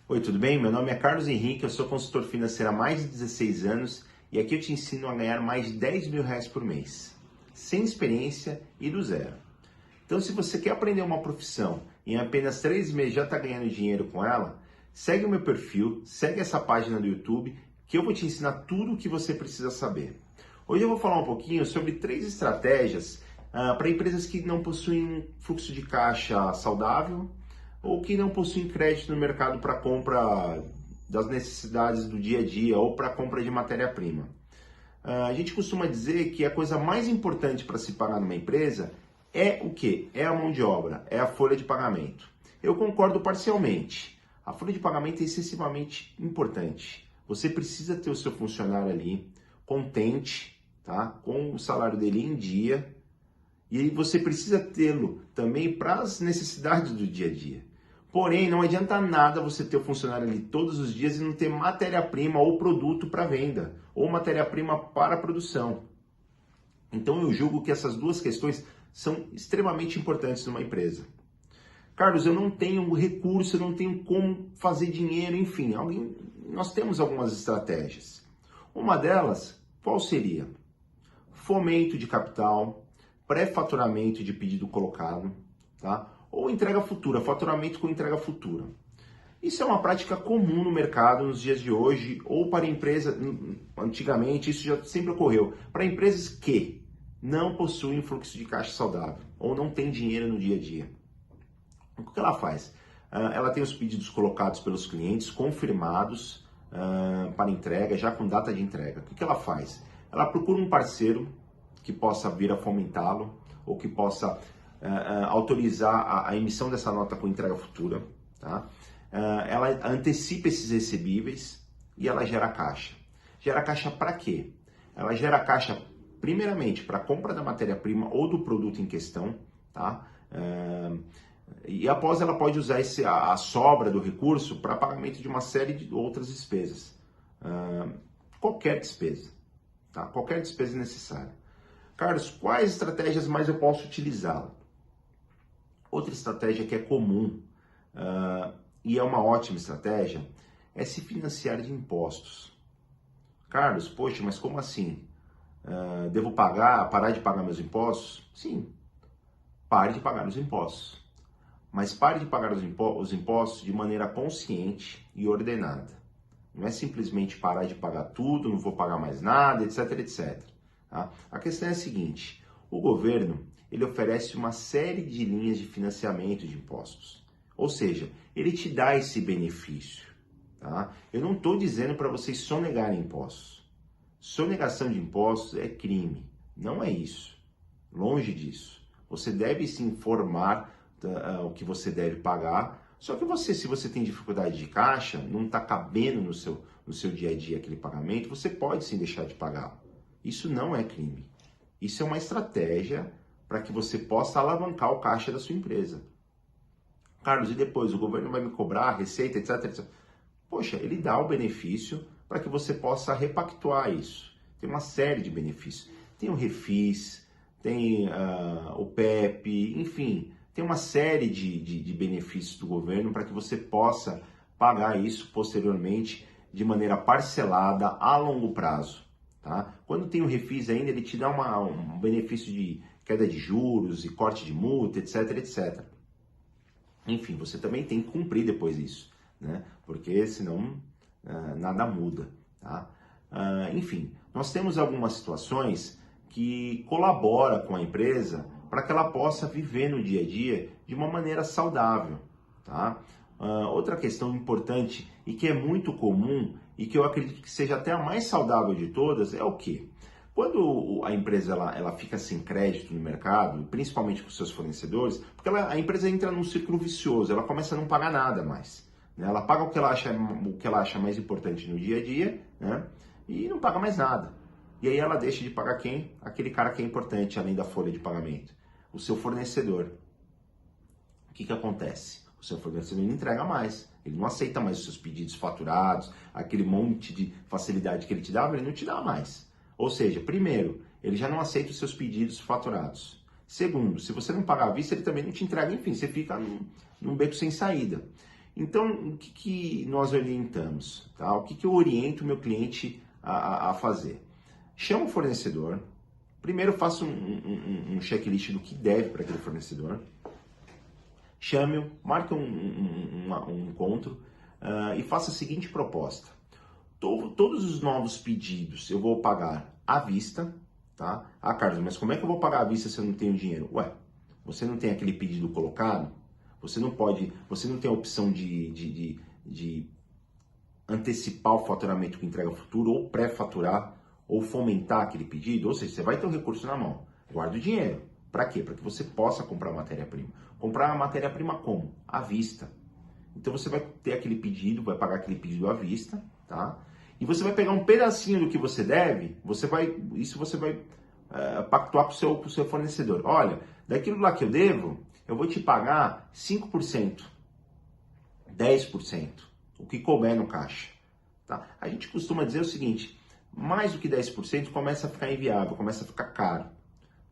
Oi, tudo bem? Meu nome é Carlos Henrique, eu sou consultor financeiro há mais de 16 anos e aqui eu te ensino a ganhar mais de 10 mil reais por mês, sem experiência e do zero. Então, se você quer aprender uma profissão e em apenas 3 meses já está ganhando dinheiro com ela, segue o meu perfil, segue essa página do YouTube que eu vou te ensinar tudo o que você precisa saber. Hoje eu vou falar um pouquinho sobre 3 estratégias para empresas que não possuem fluxo de caixa saudável ou que não possuem crédito no mercado para compra das necessidades do dia a dia ou para compra de matéria-prima. A gente costuma dizer que a coisa mais importante para se pagar numa empresa é o quê? É a mão de obra, é a folha de pagamento. Eu concordo parcialmente. A folha de pagamento é excessivamente importante. Você precisa ter o seu funcionário ali contente, tá? Com o salário dele em dia. E aí você precisa tê-lo também para as necessidades do dia a dia. Porém, não adianta nada você ter o funcionário ali todos os dias e não ter matéria-prima ou produto para venda, ou matéria-prima para a produção. Então eu julgo que essas duas questões são extremamente importantes numa empresa. Carlos, eu não tenho recurso, eu não tenho como fazer dinheiro, enfim, nós temos algumas estratégias. Uma delas, qual seria? Fomento de capital, pré-faturamento de pedido colocado, tá? Ou entrega futura, faturamento com entrega futura. Isso é uma prática comum no mercado nos dias de hoje, ou para empresas, antigamente isso já sempre ocorreu, para empresas que não possuem fluxo de caixa saudável, ou não têm dinheiro no dia a dia. O que ela faz? Ela tem os pedidos colocados pelos clientes, confirmados para entrega, já com data de entrega. O que ela faz? Ela procura um parceiro que possa vir a fomentá-lo, ou que possa autorizar a emissão dessa nota com entrega futura, tá? Ela antecipa esses recebíveis e ela gera caixa. Gera caixa para quê? Ela gera caixa, primeiramente, para a compra da matéria-prima ou do produto em questão, tá? E após ela pode usar a sobra do recurso para pagamento de uma série de outras despesas. Qualquer despesa, tá? Qualquer despesa necessária. Carlos, quais estratégias mais eu posso utilizar? Outra estratégia que é comum e é uma ótima estratégia é se financiar de impostos. Carlos, poxa, mas como assim? Devo parar de pagar meus impostos? Sim, pare de pagar os impostos. Mas pare de pagar os impostos de maneira consciente e ordenada. Não é simplesmente parar de pagar tudo, não vou pagar mais nada, etc, etc. Tá? A questão é a seguinte, o governo ele oferece uma série de linhas de financiamento de impostos. Ou seja, ele te dá esse benefício. Tá? Eu não estou dizendo para vocês sonegarem impostos. Sonegação de impostos é crime. Não é isso. Longe disso. Você deve se informar o que você deve pagar. Só que se você tem dificuldade de caixa, não está cabendo no seu dia a dia aquele pagamento, você pode sim deixar de pagar. Isso não é crime. Isso é uma estratégia para que você possa alavancar o caixa da sua empresa. Carlos, e depois? O governo vai me cobrar a receita, etc, etc. Poxa, ele dá o benefício para que você possa repactuar isso. Tem uma série de benefícios. Tem o Refis, tem o PEP, enfim, tem uma série de benefícios do governo para que você possa pagar isso posteriormente de maneira parcelada a longo prazo. Tá? Quando tem o Refis ainda, ele te dá um benefício de queda de juros e corte de multa, etc, etc. Enfim, você também tem que cumprir depois isso, né? Porque senão nada muda. Tá? Enfim, nós temos algumas situações que colaboram com a empresa para que ela possa viver no dia a dia de uma maneira saudável. Tá? Outra questão importante e que é muito comum e que eu acredito que seja até a mais saudável de todas é o quê? Quando a empresa ela fica sem crédito no mercado, principalmente com seus fornecedores, porque a empresa entra num círculo vicioso, ela começa a não pagar nada mais. Né? Ela paga o que ela acha mais importante no dia a dia, né? E não paga mais nada. E aí ela deixa de pagar quem? Aquele cara que é importante, além da folha de pagamento. O seu fornecedor. O que acontece? O seu fornecedor não entrega mais. Ele não aceita mais os seus pedidos faturados, aquele monte de facilidade que ele te dava, ele não te dá mais. Ou seja, primeiro, ele já não aceita os seus pedidos faturados. Segundo, se você não pagar à vista, ele também não te entrega, enfim, você fica num beco sem saída. Então, o que nós orientamos? Tá? O que eu oriento o meu cliente a fazer? Chama o fornecedor, primeiro faça um checklist do que deve para aquele fornecedor, chame-o, marque um encontro e faça a seguinte proposta. Todos os novos pedidos eu vou pagar à vista, tá? Ah, Carlos, mas como é que eu vou pagar à vista se eu não tenho dinheiro? Ué, você não tem aquele pedido colocado? Você não tem a opção de antecipar o faturamento com entrega futura ou pré-faturar ou fomentar aquele pedido? Ou seja, você vai ter o recurso na mão. Guarda o dinheiro. Para quê? Para que você possa comprar matéria-prima. Comprar a matéria-prima como? À vista. Então você vai ter aquele pedido, vai pagar aquele pedido à vista, tá? E você vai pegar um pedacinho do que você deve, você vai pactuar com o seu fornecedor. Olha, daquilo lá que eu devo, eu vou te pagar 5%, 10%, o que couber no caixa. Tá? A gente costuma dizer o seguinte, mais do que 10% começa a ficar inviável, começa a ficar caro.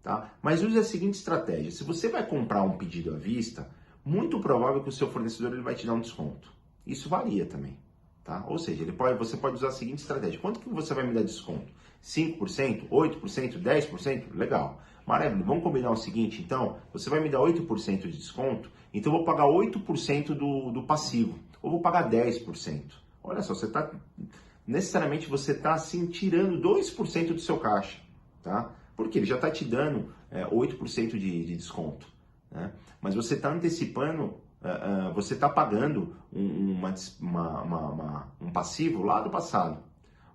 Tá? Mas use a seguinte estratégia, se você vai comprar um pedido à vista, muito provável que o seu fornecedor ele vai te dar um desconto. Isso varia também. Tá? Ou seja, você pode usar a seguinte estratégia, quanto que você vai me dar desconto? 5%, 8%, 10%? Legal. Maravilha, vamos combinar o seguinte, então, você vai me dar 8% de desconto, então eu vou pagar 8% do passivo, ou vou pagar 10%. Olha só, necessariamente você está assim, tirando 2% do seu caixa, tá? Porque ele já está te dando 8% de desconto, né? Mas você está antecipando, você está pagando um passivo lá do passado.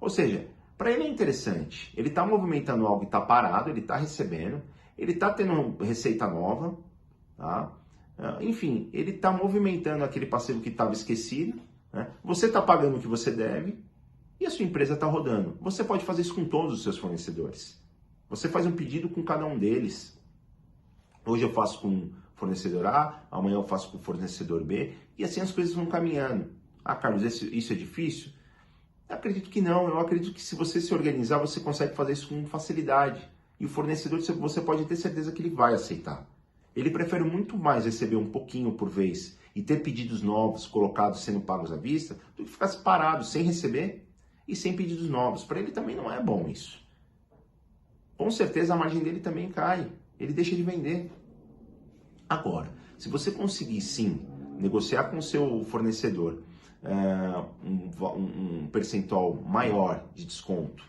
Ou seja, para ele é interessante, ele está movimentando algo que está parado, ele está recebendo, ele está tendo receita nova, tá? Enfim, ele está movimentando aquele passivo que estava esquecido, né? Você está pagando o que você deve e a sua empresa está rodando. Você pode fazer isso com todos os seus fornecedores. Você faz um pedido com cada um deles. Hoje eu faço com fornecedor A, amanhã eu faço com fornecedor B e assim as coisas vão caminhando. Ah, Carlos, isso é difícil? Eu acredito que não, eu acredito que se você se organizar, você consegue fazer isso com facilidade. E o fornecedor, você pode ter certeza que ele vai aceitar. Ele prefere muito mais receber um pouquinho por vez e ter pedidos novos colocados sendo pagos à vista, do que ficar parado sem receber e sem pedidos novos. Para ele também não é bom isso. Com certeza a margem dele também cai, ele deixa de vender. Agora, se você conseguir sim negociar com o seu fornecedor um percentual maior de desconto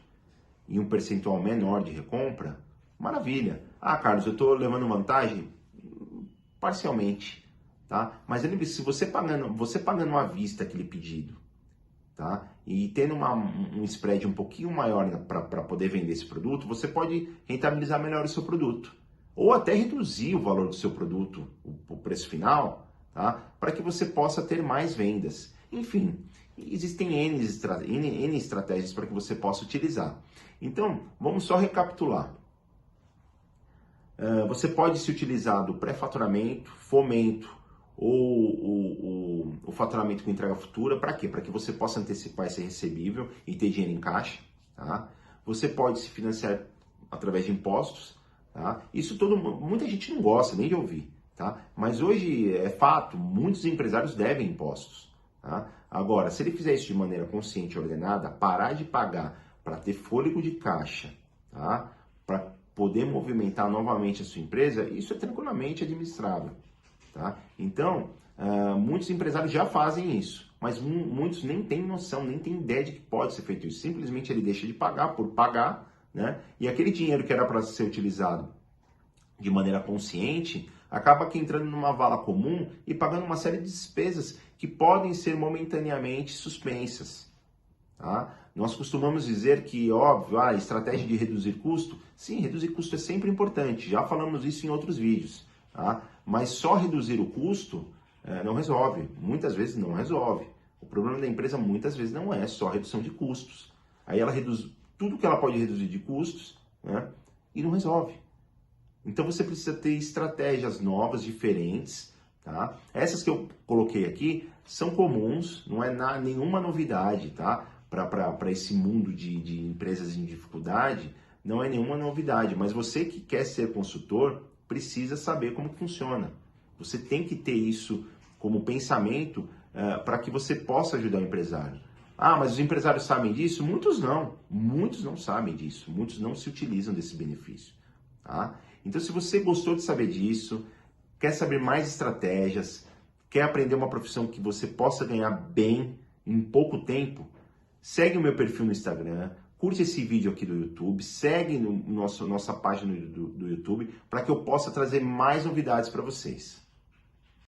e um percentual menor de recompra, maravilha. Ah, Carlos, eu estou levando vantagem? Parcialmente, tá? Mas lembre-se, se você pagando à vista aquele pedido, tá? E tendo um spread um pouquinho maior para poder vender esse produto, você pode rentabilizar melhor o seu produto. Ou até reduzir o valor do seu produto, o preço final, tá? Para que você possa ter mais vendas. Enfim, existem N estratégias para que você possa utilizar. Então, vamos só recapitular. Você pode se utilizar do pré-faturamento, fomento ou o faturamento com entrega futura. Para quê? Para que você possa antecipar esse recebível e ter dinheiro em caixa. Tá? Você pode se financiar através de impostos. Tá? Muita gente não gosta nem de ouvir. Tá? Mas hoje é fato, muitos empresários devem impostos. Tá? Agora, se ele fizer isso de maneira consciente e ordenada, parar de pagar para ter fôlego de caixa, tá? Para poder movimentar novamente a sua empresa, isso é tranquilamente administrável. Tá? Então, muitos empresários já fazem isso, mas muitos nem têm noção, nem têm ideia de que pode ser feito isso. Simplesmente ele deixa de pagar por pagar, né? E aquele dinheiro que era para ser utilizado de maneira consciente, acaba aqui entrando numa vala comum e pagando uma série de despesas que podem ser momentaneamente suspensas. Tá? Nós costumamos dizer que, óbvio, a estratégia de reduzir custo, sim, reduzir custo é sempre importante, já falamos isso em outros vídeos, tá? Mas só reduzir o custo não resolve, muitas vezes não resolve. O problema da empresa muitas vezes não é só redução de custos. Aí ela reduz tudo que ela pode reduzir de custos, né? E não resolve. Então você precisa ter estratégias novas, diferentes, tá? Essas que eu coloquei aqui são comuns, não é nenhuma novidade, tá? Para esse mundo de empresas em dificuldade, não é nenhuma novidade, mas você que quer ser consultor precisa saber como funciona. Você tem que ter isso como pensamento para que você possa ajudar o empresário. Ah, mas os empresários sabem disso? Muitos não sabem disso, muitos não se utilizam desse benefício. Tá? Então, se você gostou de saber disso, quer saber mais estratégias, quer aprender uma profissão que você possa ganhar bem em pouco tempo, segue o meu perfil no Instagram, curte esse vídeo aqui do YouTube, segue nossa página do YouTube para que eu possa trazer mais novidades para vocês.